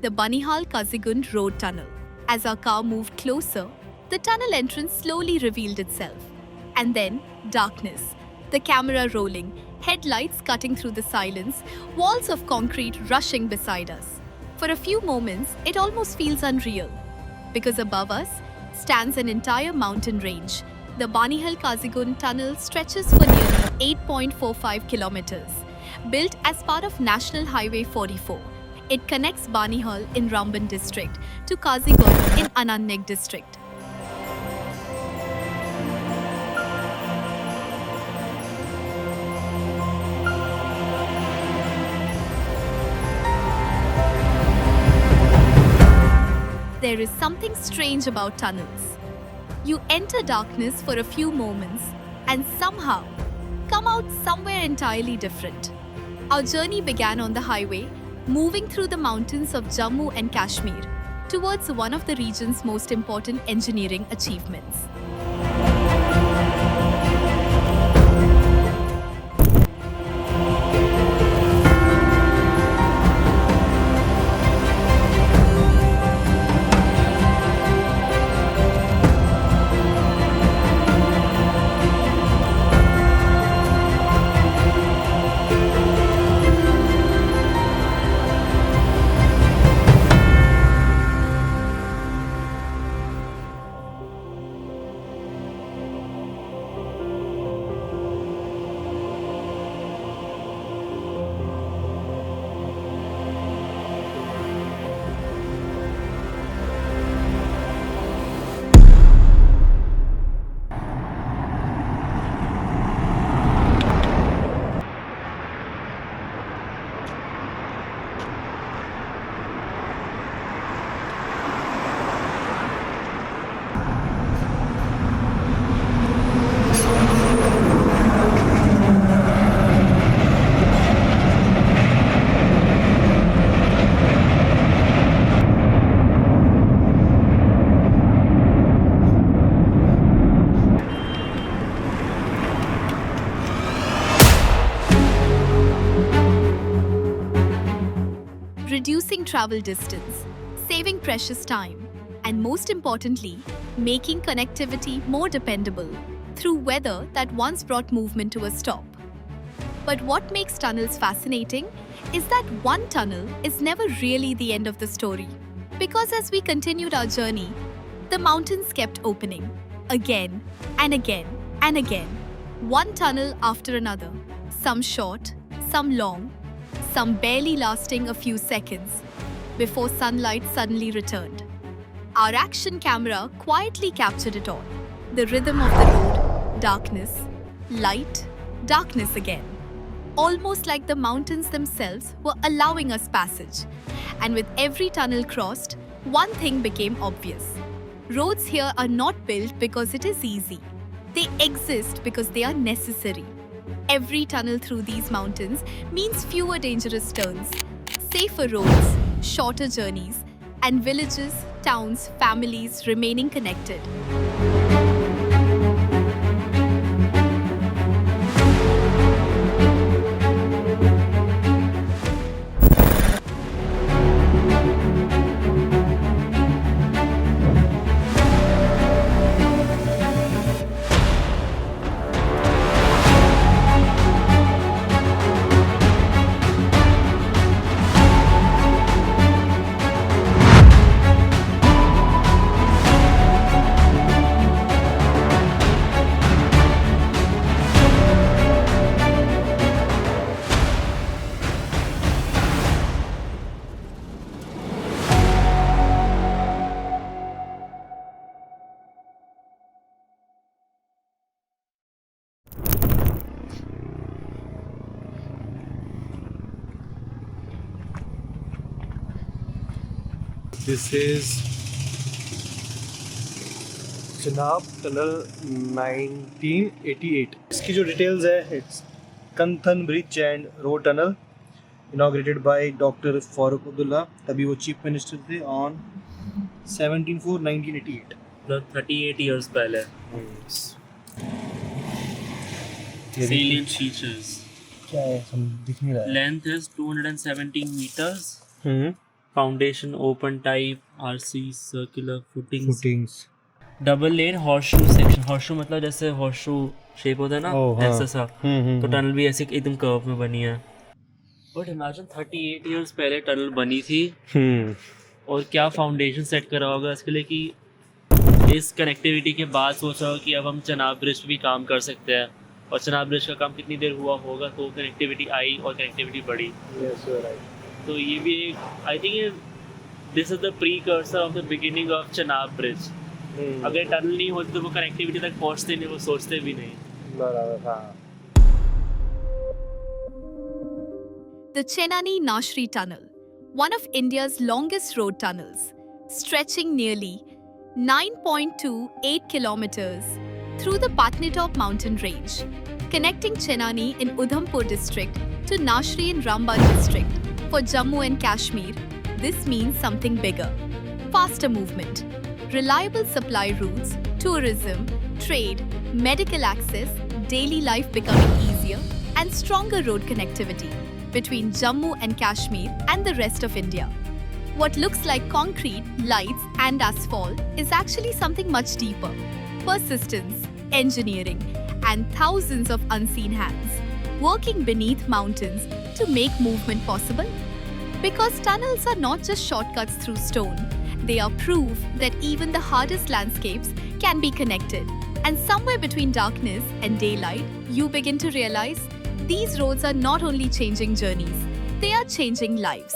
the Banihal Kazigund Road Tunnel. As our car moved closer, the tunnel entrance slowly revealed itself. And then, darkness. The camera rolling, headlights cutting through the silence, walls of concrete rushing beside us. For a few moments, it almost feels unreal. Because above us stands an entire mountain range. The Banihal Kazigund Tunnel stretches for nearly 8.45 kilometers. Built as part of National Highway 44, it connects Banihal in Ramban district to Kazigund in Anantnag district. There is something strange about tunnels. You enter darkness for a few moments and somehow come out somewhere entirely different. Our journey began on the highway, moving through the mountains of Jammu and Kashmir towards one of the region's most important engineering achievements. Reducing travel distance, saving precious time, and most importantly, making connectivity more dependable through weather that once brought movement to a stop. But what makes tunnels fascinating is that one tunnel is never really the end of the story. Because as we continued our journey, the mountains kept opening again and again and again, one tunnel after another, some short, some long, some barely lasting a few seconds before sunlight suddenly returned. Our action camera quietly captured it all. The rhythm of the road, darkness, light, darkness again. Almost like the mountains themselves were allowing us passage. And with every tunnel crossed, one thing became obvious. Roads here are not built because it is easy. They exist because they are necessary. Every tunnel through these mountains means fewer dangerous turns, safer roads, shorter journeys, and villages, towns, families remaining connected. This is Chenab Tunnel 1988. इसकी जो details है, it's Kanthan Bridge and Road Tunnel, inaugurated by Dr. Farooq Abdullah. तभी वो chief minister थे on 17/4/1988. 38 years पहले. Salient features. क्या है, हम दिख नहीं रहा है. Length is 217 meters. Foundation open type, RC circular footings. Footings. Double lane horseshoe section. Horseshoe मतलब जैसे हॉर्शू शेप होता है ना, ऐसा सा. तो टनल भी ऐसे एकदम कर्व में बनी है. बट इमेजिन 38 इयर्स पहले टनल बनी थी और क्या फाउंडेशन सेट करा होगा इसके लिए कि इस कनेक्टिविटी के बाद सोचा हो कि अब हम चनाब ब्रिज पे भी काम कर सकते हैं. और चनाब ब्रिज का काम कितनी देर हुआ होगा तो कनेक्टिविटी आई और कनेक्टिविटी बढ़ी. Yes, you're right. तो ये भी एक I think this is the precursor of the beginning of Chenab bridge. अगर टनल नहीं होती तो वो कनेक्टिविटी तक पहुंचते नहीं, वो सोचते भी नहीं. बराबर, हाँ. The Chenani Nashri Tunnel, one of India's longest road tunnels, stretching nearly 9.28 kilometers through the Patnitop mountain range, connecting Chenani in Udhampur district to Nashri in Ramba district. For Jammu and Kashmir, this means something bigger. Faster movement, reliable supply routes, tourism, trade, medical access, daily life becoming easier, and stronger road connectivity between Jammu and Kashmir and the rest of India. What looks like concrete, lights, and asphalt is actually something much deeper. Persistence, engineering, and thousands of unseen hands working beneath mountains to make movement possible. Because tunnels are not just shortcuts through stone, they are proof that even the hardest landscapes can be connected. And somewhere between darkness and daylight, you begin to realize these roads are not only changing journeys, they are changing lives.